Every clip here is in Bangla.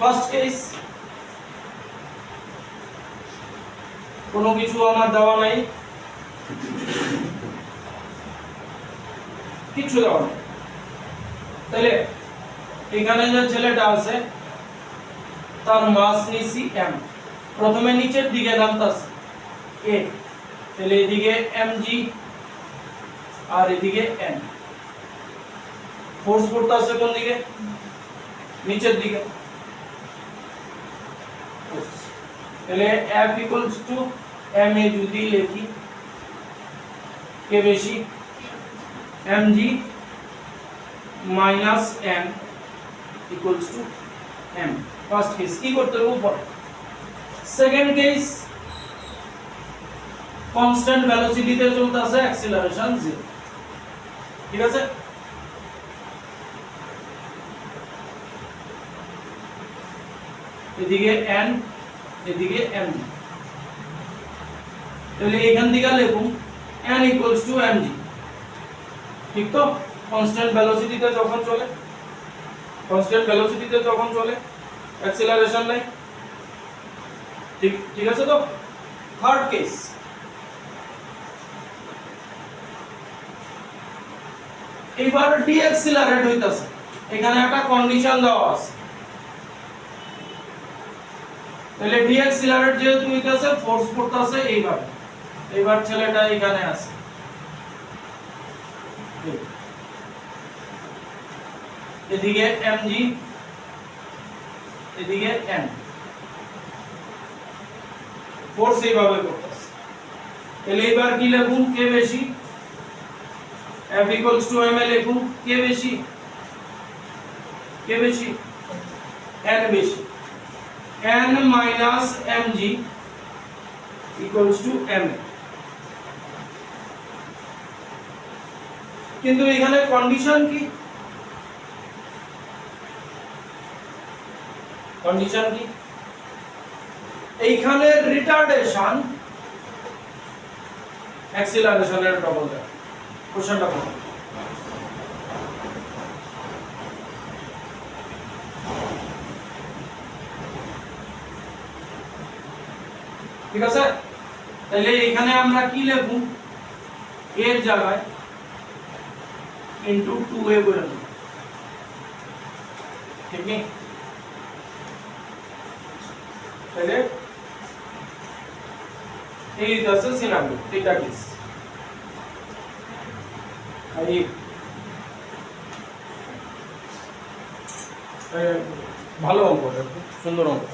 ফার্স্ট কেস, কোনো কিছু আমার দেওয়া নাই, কিছু দেওয়া নাই, তাহলে এখানে যে ছেলেটা আছে তার মাস নিছি m, প্রথমে নিচের দিকে নামতাছে a, তাহলে এদিকে mg আর এদিকে n, ফোর্স পড়তাছে কোন দিকে? নিচের দিকে। তাহলে F equals to ma যদি লিখি, কে বেশি? mg minus n equals to m। First case কি করতে হবে উপর। সেকেন্ড কেস, কনস্ট্যান্ট ভেলোসিটিতে চলতেছে, অ্যাক্সিলারেশন 0, ঠিক আছে? এদিকে n, এদিকে mg, তাহলে এখান থেকে লিখুন n equals to mg, ঠিক তো? কনস্ট্যান্ট ভেলোসিটিতে যখন চলে, কনস্ট্যান্ট ভেলোসিটিতে যখন চলে, অ্যাক্সিলারেশন নাই, ঠিক ঠিক আছে তো? থার্ড কেস, এবার ডিঅ্যাক্সিলারেট হইতাছে, এখানে একটা কন্ডিশন দেওয়া আছে, তাহলে ডিঅ্যাক্সিলারেট যেহেতু হইতাছে, ফোর্স পড়তাছে এইভাবে, এবার ছেলেটা এখানে আছে, এদিকে mg, এদিকে n, ফোর্স এইভাবে পড়তাছে, তাহলে এবার কি লিখুন? কে বেশি? F equals to ma লিখুন, কে বেশি? কে বেশি? n বেশি, n minus mg equals to ma। কিন্তু এখানে কন্ডিশন কি? কন্ডিশন কি? এইখানে রিটার্ডেশন অ্যাক্সিলারেশনের ডবল দেয়, কোশ্চেনটা বলো। ঠিক আছে, তাহলে এখানে আমরা কি লিখব? এর জায়গায় ইনটু 2a বলে দেব, ঠিক নেই? তাহলে এই আছে সিনারিও, এটা কেস, এই ভালো অঙ্ক, সুন্দর অঙ্ক।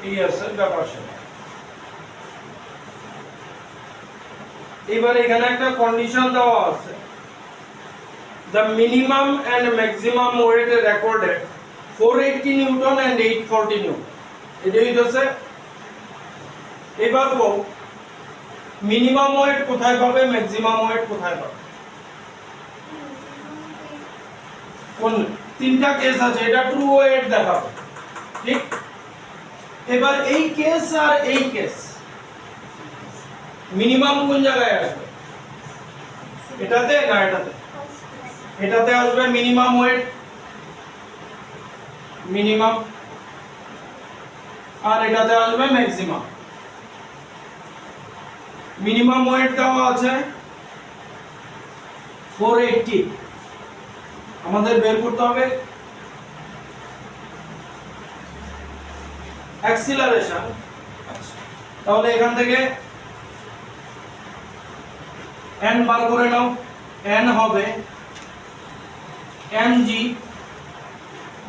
এই আছে ব্যাপার সেটা। এবার এখানে একটা কন্ডিশন দেওয়া আছে, the minimum and maximum weight recorded 480 newton and 840 newton, এটাই হচ্ছে। এবার বল মিনিমাম ওয়েট কোথায় পাবে, ম্যাক্সিমাম ওয়েট কোথায় পাবে? কোন তিনটা কেস আছে, এটা ট্রু ওয়েট দেখাবে, ঠিক? এবার এই কেস আর এই কেস, মিনিমাম কোন জায়গায় আসবে? এটাতে না এটাতে? এটাতে আসবে মিনিমাম ওয়েট, মিনিমাম, আর এটাতে আসবে ম্যাক্সিমাম। মিনিমাম ওয়েট দেওয়া আছে 480, আমাদের বের করতে হবে অ্যাক্সিলারেশন। তাহলে এখান থেকে n বার করে নাও, n হবে mg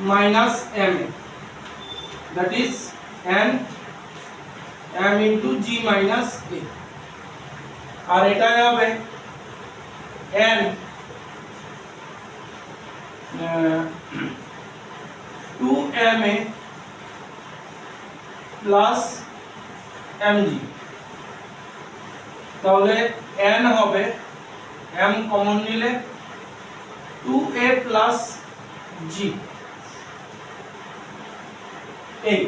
minus ma, that is n m into g minus a, আর এটা হবে n 2ma প্লাস mg, তাহলে n হবে m কমন নিলে 2a প্লাস g, এই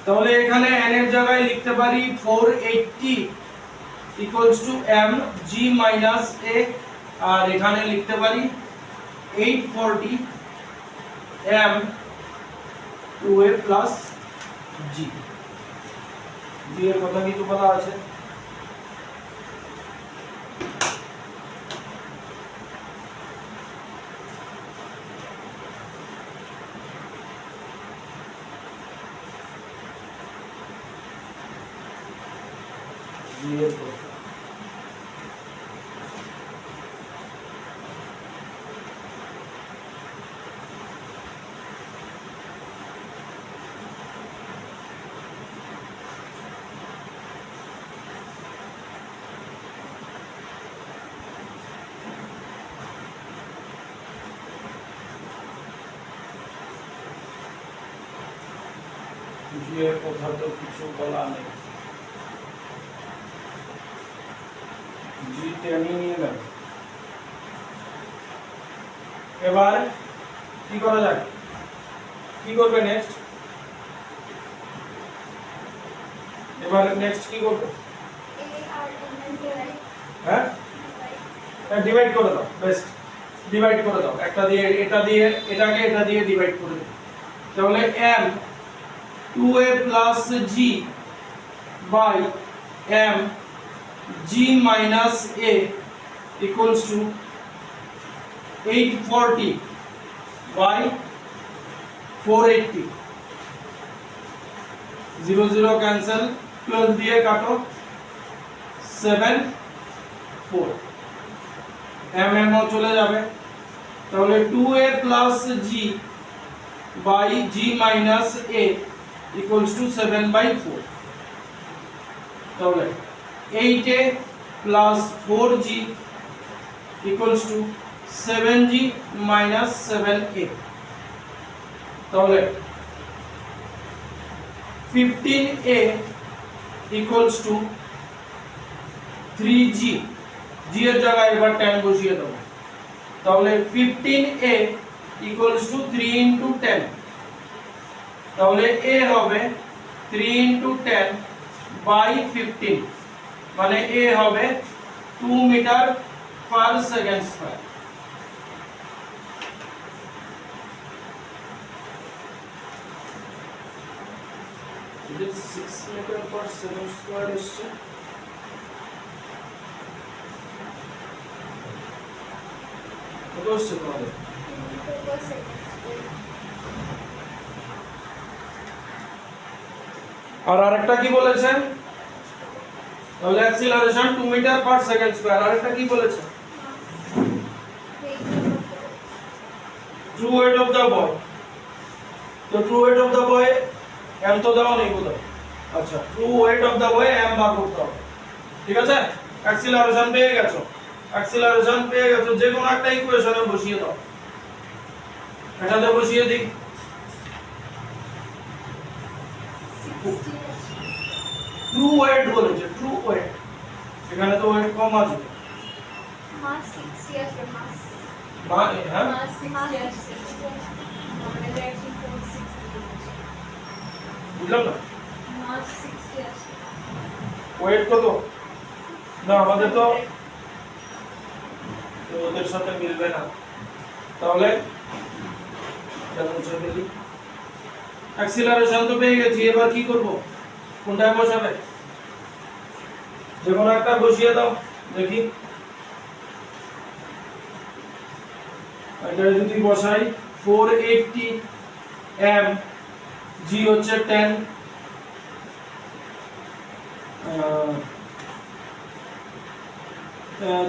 তাহলে এখানে n এর জায়গায় লিখতে পারি 480 equals to m g minus a, আর এখানে লিখতে পারি 840 m 2a plus g। g এর কথা কিছু বলা আছে? g এর কথা তো কিছু বলা নেই, জি টেনে নিয়ে নেব। এবার কি করা যায়, কি করবে নেক্সট? এবার নেক্সট কি করবে? হ্যাঁ, ডিভাইড করে দাও, বেস্ট ডিভাইড করে দাও, একটা দিয়ে এটা দিয়ে এটাকে এটা দিয়ে ডিভাইড করে দাও। তাহলে m 2a plus g by m g minus a equals to 840 by 480, 0 0 cancel, 12 দিয়ে কাটো, 7 4, m ও চলে যাবে। তাহলে 2a plus g by g minus a equals to 7 by 4, তাহলে 8a plus 4g equals to 7g minus 7a, তাহলে 15a equals to 3g, g এর জায়গায় এবার 10 বসিয়ে দেব, তাহলে 15a equals to 3 into 10, তাহলে a হবে 3 into 10 by 15, মানে a হবে 2 মিটার পার সেকেন্ড স্কয়ার। এটা 6 মিটার পার সেকেন্ড স্কয়ার আসছে, কত আসছে তোমাদের? আর আরেকটা কি বলেছেন? তাহলে acceleration 2 metre per second square. আরেকটা কি বলেছে? True weight of the boy. তো true weight of the boy m তো দাও নেই কোথাও, আচ্ছা true weight of the boy m বার করতে হবে, ঠিক আছে? অ্যাক্সিলারেশন পেয়ে গেছো, অ্যাক্সিলারেশন পেয়ে গেছো, যে কোনো একটা ইকুয়েশনে বসিয়ে দাও, এটাতে বসিয়ে দিই। ট্রু ওয়েট বলেছে, ট্রু ওয়েট, এখানে তো ওয়েট কম আছে, মাস 60 আছে, মাস হ্যাঁ মাস 60 আছে, মানে রিঅ্যাকশন 60 বুঝলাম না, মাস 60 আছে, ওয়েট কত? না আমাদের তো ওদের সাথে মিলবে না, তাহলে এটা মুছে ফেলি। অ্যাক্সিলারেশন তো পেয়ে গেছি, এবার কি করব? কোনটায় বসাবে? যে কোনো একটা বসিয়ে দাও দেখি। এটা যদি বসাই 480 m, g হচ্ছে 10,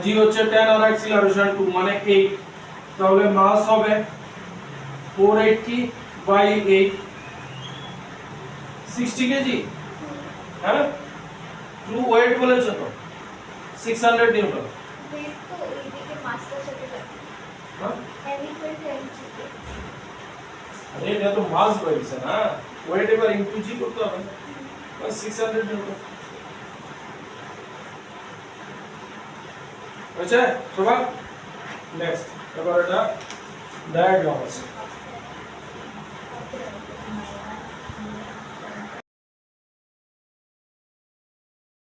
g হচ্ছে 10 আর অ্যাক্সিলারেশন 2 মানে 8, তাহলে মাস হবে 480 বাই 8, 60 কেজি। হ্যাঁ ট্রু ওয়েট বলেছো তো 600 নিউটন। ওয়েট তো এইদিকে মাসটার সাথে যাবে, হ্যাঁ m = mg, আরে এটা তো মাস বলছে না, ওয়েট এবার ইনটু জি করতে হবে 600 নিউটন আচ্ছা সবার নেক্সট এবার এটা ডায়াগ্রাম আছে